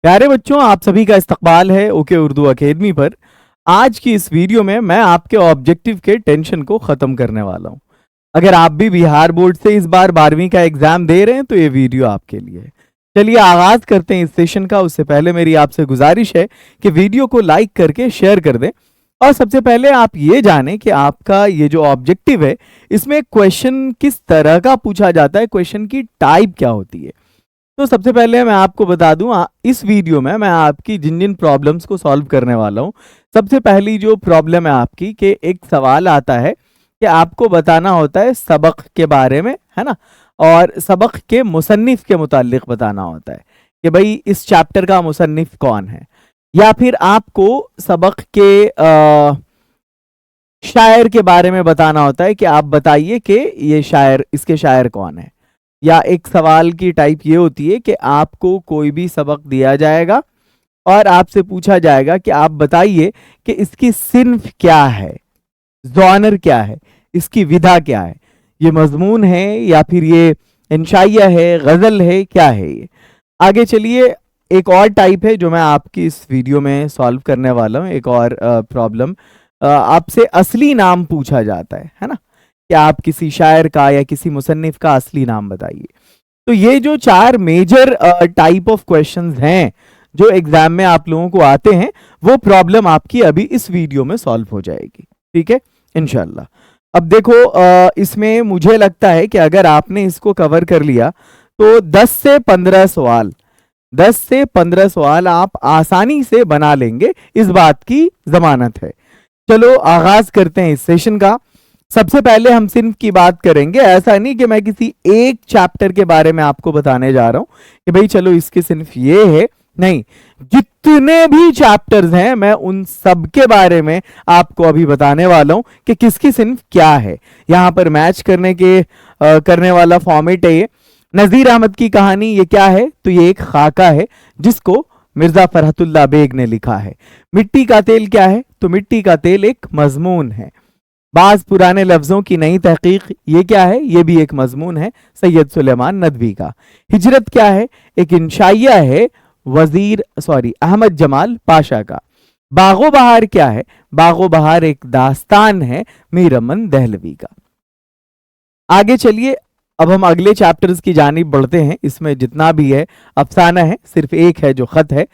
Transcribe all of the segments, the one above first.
प्यारे बच्चों, आप सभी का इस्तकबाल है ओके उर्दू अकेडमी पर। आज की इस वीडियो में मैं आपके ऑब्जेक्टिव के टेंशन को ख़त्म करने वाला हूं। अगर आप भी बिहार बोर्ड से इस बार 12वीं का एग्ज़ाम दे रहे हैं तो ये वीडियो आपके लिए है। चलिए आगाज़ करते हैं इस सेशन का। उससे पहले मेरी आपसे गुजारिश है कि वीडियो को लाइक करके शेयर कर दें। और सबसे पहले आप ये जानें कि आपका ये जो ऑब्जेक्टिव है इसमें क्वेश्चन किस तरह का पूछा जाता है, क्वेश्चन की टाइप क्या होती है। तो सबसे पहले मैं आपको बता दूं, इस वीडियो में मैं आपकी जिन जिन प्रॉब्लम्स को सॉल्व करने वाला हूं। सबसे पहली जो प्रॉब्लम है आपकी कि एक सवाल आता है कि आपको बताना होता है सबक के बारे में, है ना, और सबक के मुसन्निफ के मुतालिक बताना होता है कि भाई इस चैप्टर का मुसन्निफ कौन है, या फिर आपको सबक के शायर के बारे में बताना होता है कि आप बताइए कि ये शायर, इसके शायर कौन है। या एक सवाल की टाइप ये होती है कि आपको कोई भी सबक दिया जाएगा और आपसे पूछा जाएगा कि आप बताइए कि इसकी सिन्फ क्या है, जॉनर क्या है, इसकी विधा क्या है, ये मजमून है या फिर ये इंशाइया है, गज़ल है, क्या है ये। आगे चलिए, एक और टाइप है जो मैं आपकी इस वीडियो में सॉल्व करने वाला हूँ। एक और प्रॉब्लम, आपसे असली नाम पूछा जाता है ना, कि आप किसी शायर का या किसी मुसन्निफ का असली नाम बताइए। तो ये जो 4 मेजर टाइप ऑफ क्वेश्चंस हैं जो एग्जाम में आप लोगों को आते हैं, वो प्रॉब्लम आपकी अभी इस वीडियो में सॉल्व हो जाएगी, ठीक है, इंशाल्लाह। अब देखो, इसमें मुझे लगता है कि अगर आपने इसको कवर कर लिया तो 10 से 15 सवाल आप आसानी से बना लेंगे, इस बात की जमानत है। चलो आगाज करते हैं इस सेशन का। सबसे पहले हम सिर्फ की बात करेंगे। ऐसा नहीं कि मैं किसी एक चैप्टर के बारे में आपको बताने जा रहा हूं कि भाई चलो इसके सिर्फ ये है, नहीं, जितने भी चैप्टर्स हैं मैं उन सब के बारे में आपको अभी बताने वाला हूं कि किसकी सिर्फ क्या है। यहां पर मैच करने वाला फॉर्मेट है ये। नजीर अहमद की कहानी ये क्या है, तो ये एक खाका है जिसको मिर्जा फरहतुल्लाह बेग ने लिखा है। मिट्टी का तेल क्या है, तो मिट्टी का तेल एक मजमून है। बाज पुराने लफ्जों की नई तहकीक ये क्या है, ये भी एक मजमून है सैयद सुलेमान नदवी का। हिजरत क्या है, एक इंशाइया है अहमद जमाल पाशा का। बागो बहार क्या है, बागो बहार एक दास्तान है मीर अमन दहलवी का। आगे चलिए, अब हम अगले चैप्टर्स की जानिब बढ़ते हैं। इसमें जितना भी है अफसाना है, सिर्फ एक है जो खत है।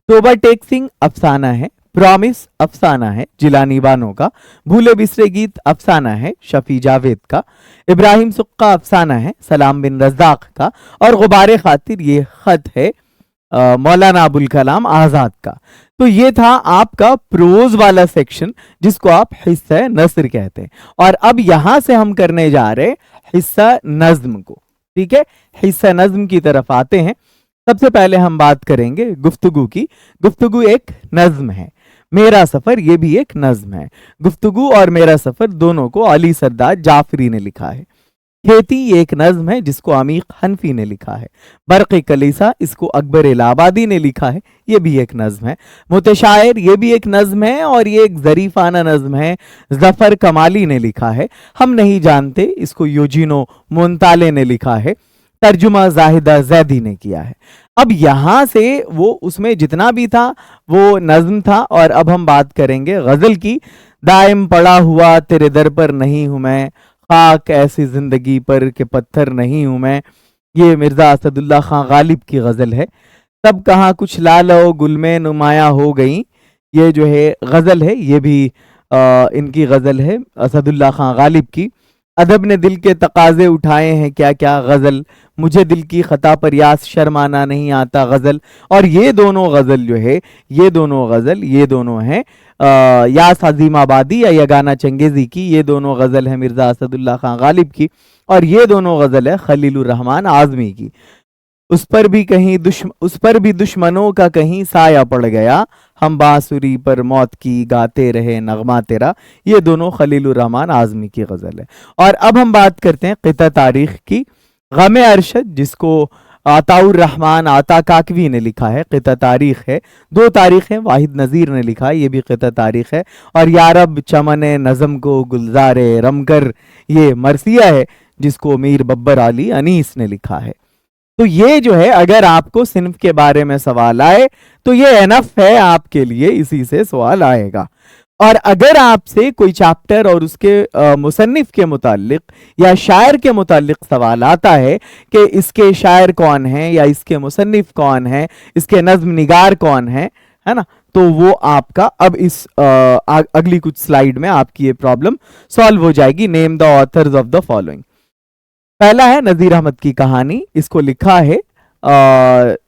टोबा टेक सिंह अफसाना है। प्रॉमिस अफसाना है जिलानी बानो का। भूले बिसरे गीत अफसाना है शफी जावेद का। इब्राहिम सुक्का अफसाना है सलाम बिन रज़ाक का। और गुबारे खातिर ये खत है मौलाना अबुल कलाम आज़ाद का। तो ये था आपका प्रोज वाला सेक्शन जिसको आप हिस्सा नस्र कहते हैं। और अब यहां से हम करने जा रहे हैं हिस्सा नज्म को, ठीक है। हिस्सा नज्म की तरफ आते हैं। सबसे पहले हम बात करेंगे गुफ्तगू की। गुफ्तगू एक नज्म है। मेरा सफर ये भी एक नज्म है। गुफ्तगू और मेरा सफर दोनों को अली सरदार जाफरी ने लिखा है। खेती ये एक नज्म है जिसको अमीक हनफी ने लिखा है। बरक़ कलीसा इसको अकबर इलाहाबादी ने लिखा है, ये भी एक नज्म है। मुतशायर ये भी एक नज्म है और ये एक ज़रीफ़ाना नज्म है, ज़फ़र कमाली ने लिखा है। हम नहीं जानते इसको यूजीनो मोंताले ने लिखा है। तर्जुमा जाहिदा जैदी ने किया है। अब यहां से वो उसमें जितना भी था वो नज्म था। और अब हम बात करेंगे गजल की। दायम पड़ा हुआ तेरे दर पर नहीं हूं मैं, खाक ऐसी जिंदगी पर के पत्थर नहीं हूं मैं। ये मिर्जा असदुल्ला खां गालिब की गजल है। तब कहाँ कुछ लालो गुल में नुमाया हो गई, ये जो है गजल है, ये भी इनकी गजल है असदुल्ला खां गालिब की। अदब ने दिल के तकाजे उठाए हैं क्या क्या गजल, मुझे दिल की खता पर यास शर्माना नहीं आता गजल। और ये दोनों गजल जो है, ये दोनों हैं यास अजीमाबादी या यगाना चंगेजी की। ये दोनों गजल है मिर्जा असदुल्ला खां गालिब की। और ये दोनों गजल है खलीलुर रहमान आजमी की। उस पर भी दुश्मनों का कहीं साया पड़ गया, हम बांसुरी पर मौत की गाते रहे नगमा तेरा। ये दोनों खलीलुर रहमान आजमी की गजल है। और अब हम बात करते हैं क़िता तारीख की। गम अरशद जिसको अताउर रहमान आता काकवी ने लिखा है, क़िता तारीख है। 2 तारीख है, वाहिद नज़ीर ने लिखा है, ये भी क़िता तारीख है। और यारब चमन नज़म को गुलजारे रमकर, ये मरसिया है जिसको मीर बब्बर अली अनीस ने लिखा है। تو یہ جو ہے اگر آپ کو صنف کے بارے میں سوال آئے تو یہ انف ہے آپ کے لیے, اسی سے سوال آئے گا. اور اگر آپ سے کوئی چیپٹر اور اس کے مصنف کے متعلق یا شاعر کے متعلق سوال آتا ہے کہ اس کے شاعر کون ہیں یا اس کے مصنف کون ہیں, اس کے نظم نگار کون ہیں, ہے نا, تو وہ آپ کا اب اس اگلی کچھ سلائیڈ میں آپ کی یہ پرابلم سالو ہو جائے گی. نیم دا آتھرز آف دا فالوئنگ. پہلا ہے نذیر احمد کی کہانی, اس کو لکھا ہے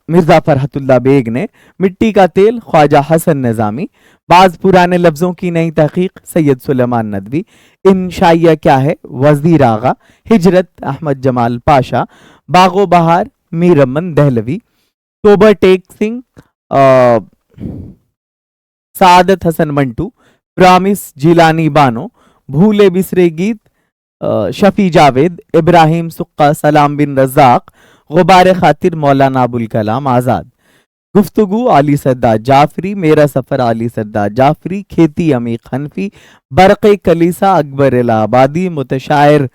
مرزا فرحت اللہ بیگ نے. مٹی کا تیل خواجہ حسن نظامی. بعض پرانے لفظوں کی نئی تحقیق سید سلیمان ندوی. انشائیہ کیا ہے وزیر آغا. ہجرت احمد جمال پاشا. باغ و بہار میر امن دہلوی. توبہ ٹیک سنگھ سعادت حسن منٹو. پرامس جیلانی بانو. بھولے بسرے گیت شفیع جاوید. ابراہیم سقہ سلام بن رزاق. غبار خاطر مولانا ابوالکلام آزاد. گفتگو علی سردار جعفری. میرا سفر علی سردار جعفری. کھیتی عمیق حنفی. برق کلیسا اکبر الہ آبادی. متشاعر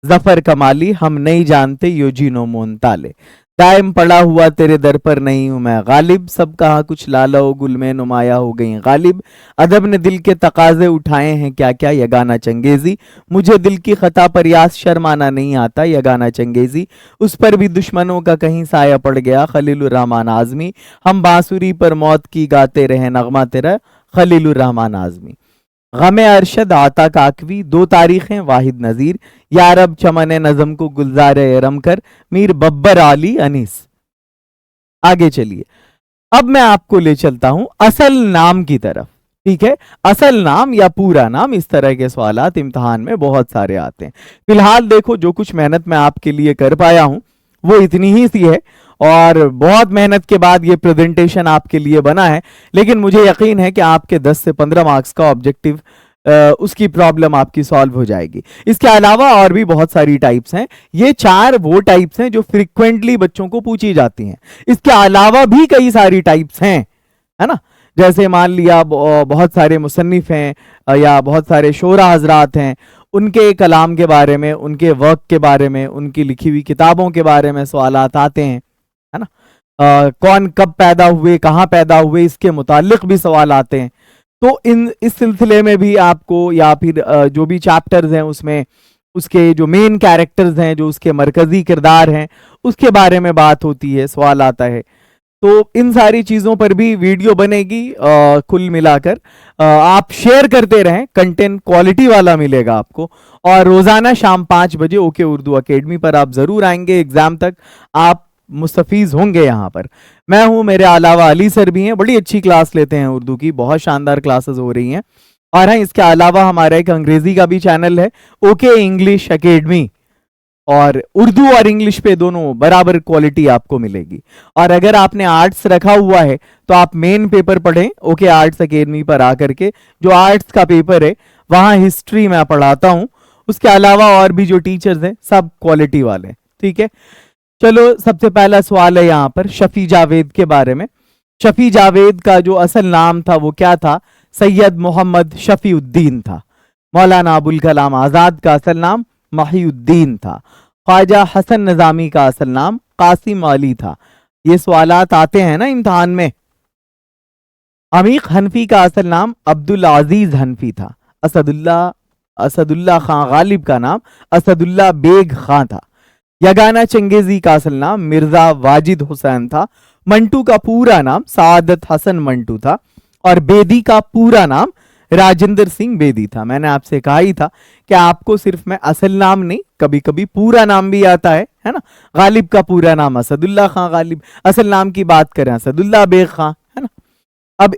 ظفر کمالی. ہم نہیں جانتے یوجینو مونتالے. دائم پڑا ہوا تیرے در پر نہیں ہوں میں غالب. سب کہا کچھ لالا و گل میں نمایاں ہو گئیں غالب. ادب نے دل کے تقاضے اٹھائے ہیں کیا کیا یگانہ چنگیزی. مجھے دل کی خطا پر یاس شرمانا نہیں آتا یگانہ چنگیزی. اس پر بھی دشمنوں کا کہیں سایہ پڑ گیا خلیل الرحمن اعظمی. ہم بانسری پر موت کی گاتے رہے نغمہ تیرا خلیل الرحمن اعظمی. غم ارشد عطا کاکوی. دو تاریخیں واحد نظیر. یارب چمن نظم کو گلزار ارم کر. میر ببر علی انیس. آگے چلیے, اب میں آپ کو لے چلتا ہوں اصل نام کی طرف. ٹھیک ہے, اصل نام یا پورا نام, اس طرح کے سوالات امتحان میں بہت سارے آتے ہیں. فی الحال دیکھو جو کچھ محنت میں آپ کے لیے کر پایا ہوں وہ اتنی ہی سی ہے, اور بہت محنت کے بعد یہ پریزنٹیشن آپ کے لیے بنا ہے. لیکن مجھے یقین ہے کہ آپ کے 10 سے 15 مارکس کا آبجیکٹو اس کی پرابلم آپ کی سالو ہو جائے گی. اس کے علاوہ اور بھی بہت ساری ٹائپس ہیں. یہ 4 وہ ٹائپس ہیں جو فریکوینٹلی بچوں کو پوچھی جاتی ہیں. اس کے علاوہ بھی کئی ساری ٹائپس ہیں, ہے نا. جیسے مان لیا بہت سارے مصنف ہیں یا بہت سارے شعراء حضرات ہیں, ان کے کلام کے بارے میں, ان کے ورک کے بارے میں, ان کی لکھی ہوئی کتابوں کے بارے میں سوالات آتے ہیں, ہے نا. کون کب پیدا ہوئے, کہاں پیدا ہوئے, اس کے متعلق بھی سوال آتے ہیں. تو اس سلسلے میں بھی آپ کو, یا پھر جو بھی چیپٹرز ہیں اس میں اس کے جو مین کیریکٹرز ہیں, جو اس کے مرکزی کردار ہیں, اس کے بارے میں بات ہوتی ہے, سوال آتا ہے. تو ان ساری چیزوں پر بھی ویڈیو بنے گی. کل ملا کر آپ شیئر کرتے رہیں, کنٹینٹ کوالٹی والا ملے گا آپ کو. اور روزانہ شام 5 بجے اوکے اردو اکیڈمی پر آپ ضرور آئیں گے. ایگزام تک آپ مستفیض ہوں گے یہاں پر. میں ہوں, میرے علاوہ علی سر بھی ہیں, بڑی اچھی کلاس لیتے ہیں اردو کی, بہت شاندار کلاسز ہو رہی ہیں. اور ہاں, اس کے علاوہ ہمارا ایک انگریزی کا بھی چینل ہے اوکے انگلش اکیڈمی, اور اردو اور انگلش پہ دونوں برابر کوالٹی آپ کو ملے گی. اور اگر آپ نے آرٹس رکھا ہوا ہے تو آپ مین پیپر پڑھیں اوکے آرٹس اکیڈمی پر آ کر کے. جو آرٹس کا پیپر ہے وہاں ہسٹری میں پڑھاتا ہوں. اس کے علاوہ اور بھی جو ٹیچرز ہیں سب کوالٹی والے ہیں. ٹھیک ہے, چلو سب سے پہلا سوال ہے یہاں پر شفیع جاوید کے بارے میں. شفیع جاوید کا جو اصل نام تھا وہ کیا تھا؟ سید محمد شفیع الدین تھا. مولانا ابوالکلام آزاد کا اصل نام محی الدین تھا. خواجہ حسن نظامی کا اصل نام قاسم علی تھا. یہ سوالات آتے ہیں نا امتحان میں. عمیق حنفی کا اصل نام عبدالعزیز حنفی تھا. اسد اللہ خان غالب کا نام اسد اللہ بیگ خان تھا. یگانہ چنگیزی کا اصل نام مرزا واجد حسین تھا. منٹو کا پورا نام سعادت حسن منٹو تھا. اور بیدی کا پورا نام راجندر سنگھ بیدی تھا. میں نے آپ سے کہا ہی تھا کہ آپ کو صرف میں اصل نام نہیں, کبھی کبھی پورا نام بھی آتا ہے نا. غالب کا پورا نام اسد اللہ خان غالب. اصل نام کی بات کریں اسد اللہ بیگ خان, ہے نا. اب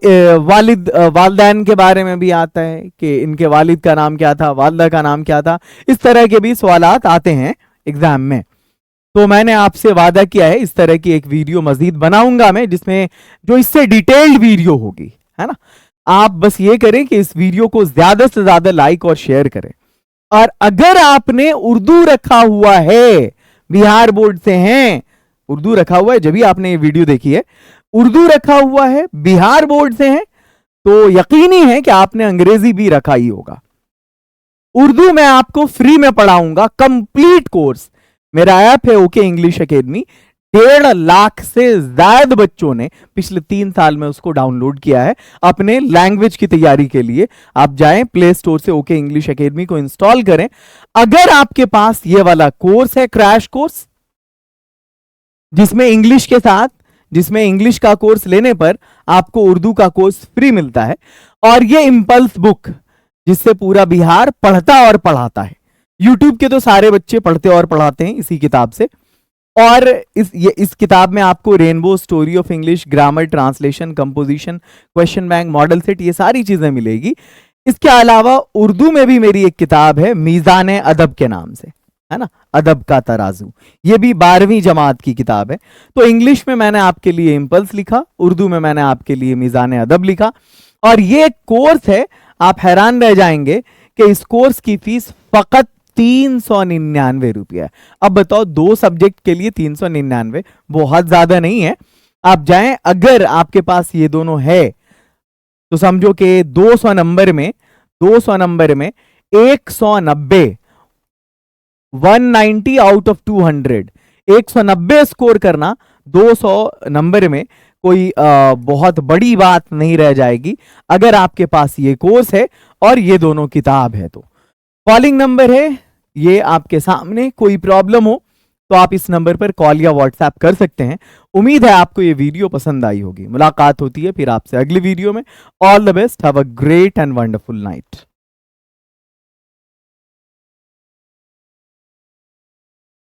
والدین کے بارے میں بھی آتا ہے کہ ان کے والد کا نام کیا تھا, والدہ کا نام کیا تھا. اس طرح کے بھی سوالات آتے ہیں ایگزام میں. تو میں نے آپ سے وعدہ کیا ہے اس طرح کی ایک ویڈیو مزید بناؤں گا میں, جس میں جو اس سے ڈیٹیلڈ ویڈیو ہوگی, ہے نا. آپ بس یہ کریں کہ اس ویڈیو کو زیادہ سے زیادہ لائک اور شیئر کریں. اور اگر آپ نے اردو رکھا ہوا ہے, بہار بورڈ سے ہیں, اردو رکھا ہوا ہے, جبھی آپ نے یہ ویڈیو دیکھی ہے, اردو رکھا ہوا ہے, بہار بورڈ سے ہیں, تو یقینی ہے کہ آپ نے انگریزی بھی رکھا ہی ہوگا. اردو میں آپ کو فری میں پڑھاؤں گا, کمپلیٹ کورس. میرا ایپ ہے اوکے انگلش اکیڈمی. 1.5 लाख से ज्यादा बच्चों ने पिछले 3 साल में उसको डाउनलोड किया है अपने लैंग्वेज की तैयारी के लिए। आप जाएं प्ले स्टोर से ओके इंग्लिश एकेडमी को इंस्टॉल करें। अगर आपके पास ये वाला कोर्स है, क्रैश कोर्स, जिसमें इंग्लिश का कोर्स लेने पर आपको उर्दू का कोर्स फ्री मिलता है, और ये इंपल्स बुक जिससे पूरा बिहार पढ़ता और पढ़ाता है। यूट्यूब के तो सारे बच्चे पढ़ते और पढ़ाते हैं इसी किताब से। और इस किताब में आपको rainbow, story of English, grammar, translation, composition, question bank, model set, ये सारी चीजें मिलेगी। इसके अलावा उर्दू में भी मेरी एक किताब है मीज़ान अदब के नाम से, है ना, अदब का तराजू। ये भी 12वीं जमात की किताब है। तो इंग्लिश में मैंने आपके लिए इंपल्स लिखा, उर्दू में मैंने आपके लिए मीज़ान अदब लिखा, और ये कोर्स है। आप हैरान रह जाएंगे कि इस कोर्स की फीस फकत 399 रुपया है। अब बताओ, 2 सब्जेक्ट के लिए 399 बहुत ज्यादा नहीं है। आप जाएं, अगर आपके पास ये दोनों है तो समझो कि 200 नंबर में 190, 190 आउट ऑफ 200, 190 स्कोर करना 200 नंबर में कोई बहुत बड़ी बात नहीं रह जाएगी अगर आपके पास ये कोर्स है और ये दोनों किताब है। तो कॉलिंग नंबर है ये आपके सामने। कोई प्रॉब्लम हो तो आप इस नंबर पर कॉल या व्हाट्सएप कर सकते हैं। उम्मीद है आपको ये वीडियो पसंद आई होगी। मुलाकात होती है फिर आपसे अगली वीडियो में। All the best, have a great and wonderful night.